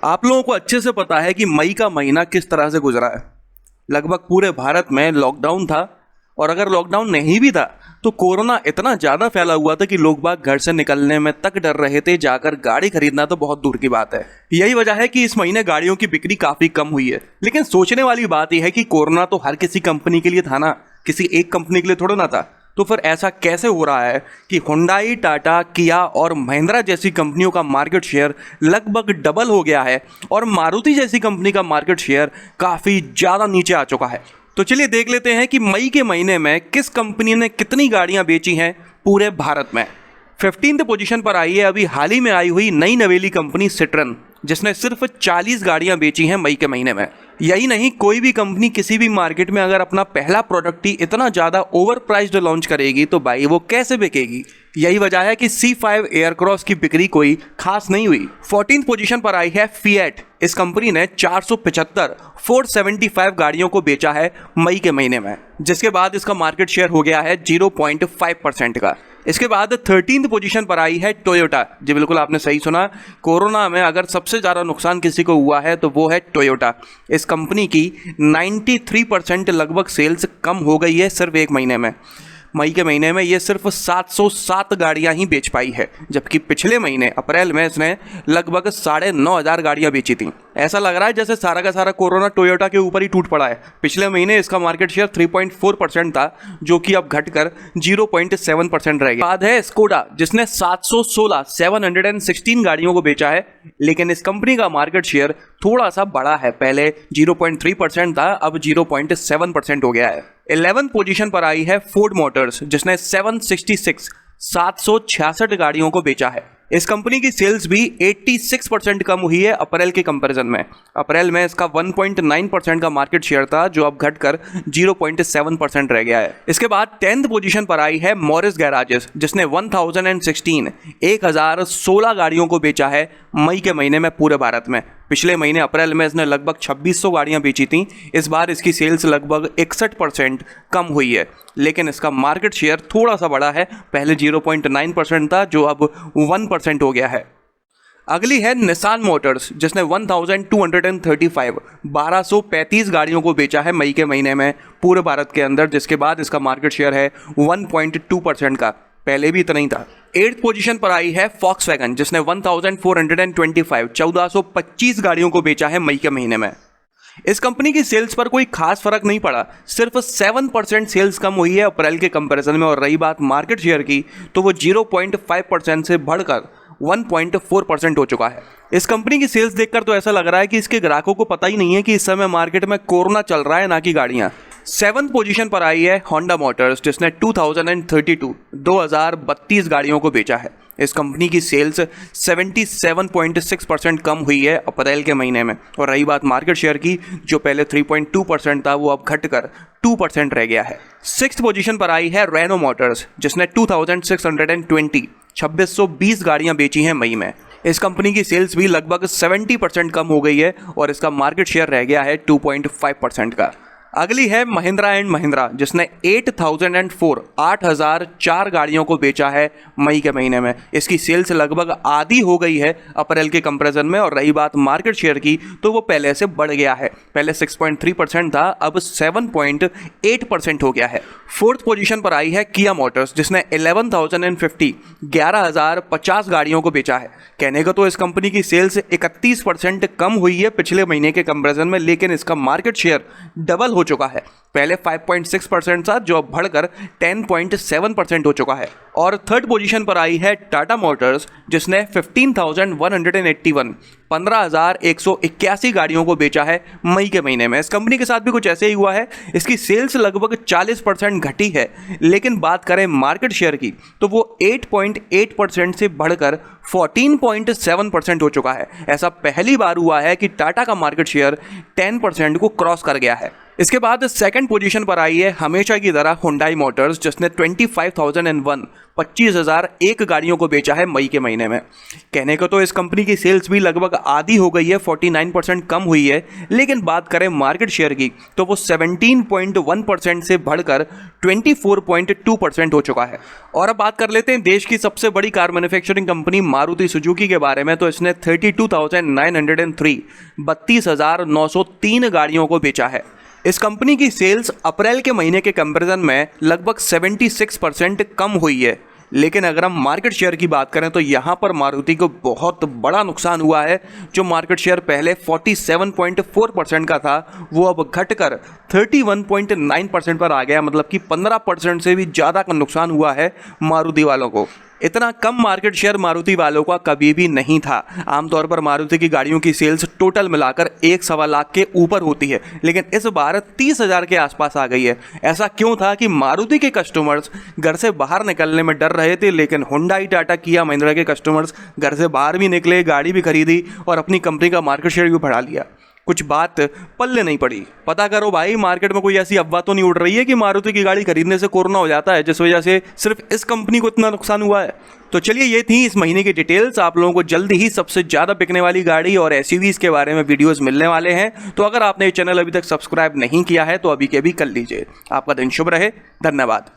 आप लोगों को अच्छे से पता है कि मई का महीना किस तरह से गुजरा है। लगभग पूरे भारत में लॉकडाउन था, और अगर लॉकडाउन नहीं भी था तो कोरोना इतना ज़्यादा फैला हुआ था कि लोग बाग घर से निकलने में तक डर रहे थे, जाकर गाड़ी खरीदना तो बहुत दूर की बात है। यही वजह है कि इस महीने गाड़ियों की बिक्री काफ़ी कम हुई है। लेकिन सोचने वाली बात यह है कि कोरोना तो हर किसी कंपनी के लिए था ना, किसी एक कंपनी के लिए थोड़ा ना था। तो फिर ऐसा कैसे हो रहा है कि हुंडई, टाटा, किया और महिंद्रा जैसी कंपनियों का मार्केट शेयर लगभग डबल हो गया है और मारुति जैसी कंपनी का मार्केट शेयर काफ़ी ज़्यादा नीचे आ चुका है। तो चलिए देख लेते हैं कि मई के महीने में किस कंपनी ने कितनी गाड़ियां बेची हैं पूरे भारत में। 15th पोजीशन पर आई है अभी हाल ही में आई हुई नई नवेली कंपनी सिट्रन, जिसने सिर्फ 40 गाड़ियां बेची हैं मई के महीने में। यही नहीं, कोई भी कंपनी किसी भी मार्केट में अगर अपना पहला प्रोडक्ट ही इतना ज़्यादा ओवर प्राइस्ड लॉन्च करेगी तो भाई वो कैसे बिकेगी। यही वजह है कि C5 एयरक्रॉस की बिक्री कोई खास नहीं हुई। 14th पोजीशन पर आई है फिएट। इस कंपनी ने 475 गाड़ियों को बेचा है मई के महीने में, जिसके बाद इसका मार्केट शेयर हो गया है 0.5% का। इसके बाद 13th पोजीशन पर आई है टोयोटा। जी बिल्कुल आपने सही सुना, कोरोना में अगर सबसे ज़्यादा नुकसान किसी को हुआ है तो वो है टोयोटा। इस कंपनी की 93% लगभग सेल्स कम हो गई है सिर्फ एक महीने में। मई के महीने में ये सिर्फ 707 गाड़ियां ही बेच पाई है, जबकि पिछले महीने अप्रैल में इसने लगभग 9,500 गाड़ियां बेची थी। ऐसा लग रहा है जैसे सारा का सारा कोरोना टोयोटा के ऊपर ही टूट पड़ा है। पिछले महीने इसका मार्केट शेयर 3.4% था, जो कि अब घटकर 0.7% रह गया। बाद है स्कोडा, जिसने 716 गाड़ियों को बेचा है, लेकिन इस कंपनी का मार्केट शेयर थोड़ा सा बड़ा है। पहले 0.3% था, अब 0.7% हो गया है। 11th पोजीशन पर आई है फोर्ड मोटर्स, जिसने 766 गाड़ियों को बेचा है। इस कंपनी की सेल्स भी 86% कम हुई है अप्रैल के कंपैरिजन में। अप्रैल में इसका 1.9% का मार्केट शेयर था, जो अब घटकर 0.7% रह गया है। इसके बाद 10th पोजीशन पर आई है मॉरिस गैराजेस, जिसने 1016 गाड़ियों को बेचा है मई के महीने में पूरे भारत में। पिछले महीने अप्रैल में इसने लगभग 2600 गाड़ियां बेची थी। इस बार इसकी सेल्स लगभग 61% कम हुई है, लेकिन इसका मार्केट शेयर थोड़ा सा बड़ा है। पहले 0.9% था, जो अब 1% हो गया है। अगली है निसान मोटर्स, जिसने 1235 गाड़ियों को बेचा है मई के महीने में पूरे भारत के अंदर, जिसके बाद इसका मार्केट शेयर है 1.2% का। पहले भी इतना ही था। 8th पोजीशन पर आई है फॉक्सवैगन, जिसने 1425 गाड़ियों को बेचा है मई के महीने में। इस कंपनी की सेल्स पर कोई खास फर्क नहीं पड़ा, सिर्फ 7% सेल्स कम हुई है अप्रैल के कंपैरिजन में। और रही बात मार्केट शेयर की, तो वो 0.5% से बढ़कर 1.4% हो चुका है। इस कंपनी की सेल्स देखकर तो ऐसा लग रहा है कि इसके ग्राहकों को पता ही नहीं है कि इस समय मार्केट में कोरोना चल रहा है, ना कि गाड़ियां। 7th पोजीशन पर आई है होंडा मोटर्स, जिसने 2032 गाड़ियों को बेचा है। इस कंपनी की सेल्स 77.6% कम हुई है अप्रैल के महीने में। और रही बात मार्केट शेयर की, जो पहले 3.2% था, वो अब घटकर 2% रह गया है। 6th पोजीशन पर आई है रेनो मोटर्स, जिसने 2620 गाड़ियां बेची हैं मई में। इस कंपनी की सेल्स भी लगभग 70% कम हो गई है और इसका मार्केट शेयर रह गया है 2.5% का। अगली है महिंद्रा एंड महिंद्रा, जिसने 8004 गाड़ियों को बेचा है मई के महीने में। इसकी सेल्स लगभग आधी हो गई है अप्रैल के कंपैरिजन में। और रही बात मार्केट शेयर की, तो वो पहले से बढ़ गया है। पहले 6.3% था, अब 7.8% हो गया है। 4th पोजीशन पर आई है किया मोटर्स, जिसने 11,050 गाड़ियों को बेचा है। कहने को तो इस कंपनी की सेल्स 31% कम हुई है पिछले महीने के कंपैरिजन में, लेकिन इसका मार्केट शेयर डबल हो चुका है। पहले 5.6% था, जो अब बढ़कर 10.7% हो चुका है। और 3rd पोजीशन पर आई है टाटा मोटर्स, जिसने 15,181 गाड़ियों को बेचा है मई के महीने में। इस कंपनी के साथ भी कुछ ऐसे ही हुआ है। इसकी सेल्स लगभग 40% घटी है, लेकिन बात करें मार्केट शेयर की, तो वो 8.8% से बढ़कर 14.7% हो चुका है। ऐसा पहली बार हुआ है कि टाटा का मार्केट शेयर 10% को क्रॉस कर गया है। इसके बाद सेकंड पोजीशन पर आई है हमेशा की तरह हुंडई मोटर्स, जिसने 25,001 25,001 गाड़ियों को बेचा है मई के महीने में। कहने को तो इस कंपनी की सेल्स भी लगभग आधी हो गई है, 49% कम हुई है, लेकिन बात करें मार्केट शेयर की तो वो 17.1% से बढ़कर 24.2% हो चुका है। और अब बात कर लेते हैं देश की सबसे बड़ी car manufacturing company Maruti Suzuki के बारे में, तो इसने 32,903 32,903 गाड़ियों को बेचा है। इस कंपनी की सेल्स अप्रैल के महीने के कंपैरिजन में लगभग 76% कम हुई है, लेकिन अगर हम मार्केट शेयर की बात करें तो यहाँ पर मारुति को बहुत बड़ा नुकसान हुआ है। जो मार्केट शेयर पहले 47.4% का था वो अब घटकर 31.9% पर आ गया, मतलब कि 15% से भी ज़्यादा का नुकसान हुआ है मारुति वालों को। इतना कम मार्केट शेयर मारुति वालों का कभी भी नहीं था। आमतौर पर मारुति की गाड़ियों की सेल्स टोटल मिलाकर 1.25 लाख के ऊपर होती है, लेकिन इस बार 30,000 के आसपास आ गई है। ऐसा क्यों था कि मारुति के कस्टमर्स घर से बाहर निकलने में डर रहे थे, लेकिन हुंडई, टाटा, किया, महिंद्रा के कस्टमर्स घर से बाहर भी निकले, गाड़ी भी खरीदी और अपनी कंपनी का मार्केट शेयर भी बढ़ा लिया। कुछ बात पल्ले नहीं पड़ी। पता करो भाई, मार्केट में कोई ऐसी अफवाह तो नहीं उड़ रही है कि मारुति की गाड़ी खरीदने से कोरोना हो जाता है, जिस वजह से सिर्फ इस कंपनी को इतना नुकसान हुआ है। तो चलिए, ये थी इस महीने की डिटेल्स। आप लोगों को जल्दी ही सबसे ज़्यादा बिकने वाली गाड़ी और एसयूवीज के बारे में वीडियोस मिलने वाले हैं। तो अगर आपने ये चैनल अभी तक सब्सक्राइब नहीं किया है तो अभी के अभी कर लीजिए। आपका दिन शुभ रहे। धन्यवाद।